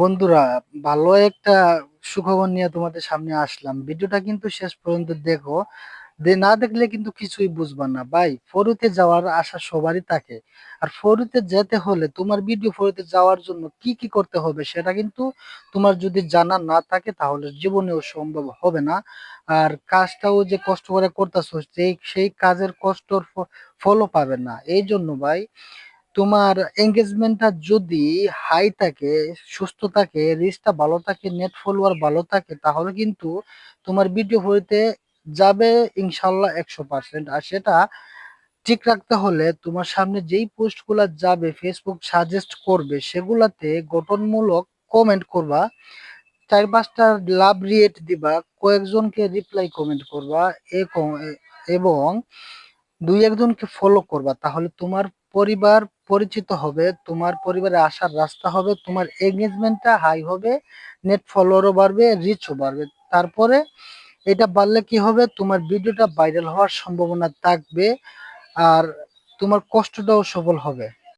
বন্ধুরা, ভালো একটা সুখবর নিয়ে তোমাদের সামনে আসলাম। ভিডিওটা কিন্তু শেষ পর্যন্ত দেখো। না দেখলে কিন্তু কিছুই বুঝবা না ভাই। ফরিতে যাওয়ার আশা সবারই থাকে। আর ফরিতে যেতে হলে তোমার ফরিতে যাওয়ার জন্য কি কি করতে হবে সেটা কিন্তু তোমার যদি জানা না থাকে তাহলে জীবনেও সম্ভব হবে না। আর কাজটাও যে কষ্ট করে করতেছো সেই কাজের কষ্টর ফলও পাবে না। এই জন্য ভাই, তোমার এঙ্গেজমেন্টটা যদি হাই থাকে, সুস্থ থাকে, রিচটা ভালো থাকে, নেট ফলোয়ার ভালো থাকে, তাহলে কিন্তু তোমার ভিডিও হইতে যাবে ইনশাল্লাহ 100%। আর সেটা ঠিক রাখতে হলে তোমার সামনে যেই পোস্ট গুলা যাবে, ফেসবুক সাজেস্ট করবে সেগুলাতে গঠনমূলক কমেন্ট করবা, 4-5টা লাভ রিয়েট দিবা, কয়েকজনকে রিপ্লাই কমেন্ট করবা, এবং 2-1জনকে ফলো করবা। তাহলে তোমার পরিবার পরিচিত হবে, তোমার পরিবারে আসার রাস্তা হবে, তোমার এঙ্গেজমেন্টটা হাই হবে, নেট ফলোয়ারও বাড়বে, রিচও বাড়বে। তারপরে এটা বাড়লে কি হবে, তোমার ভিডিওটা ভাইরাল হওয়ার সম্ভাবনা থাকবে, আর তোমার কষ্টটাও সফল হবে।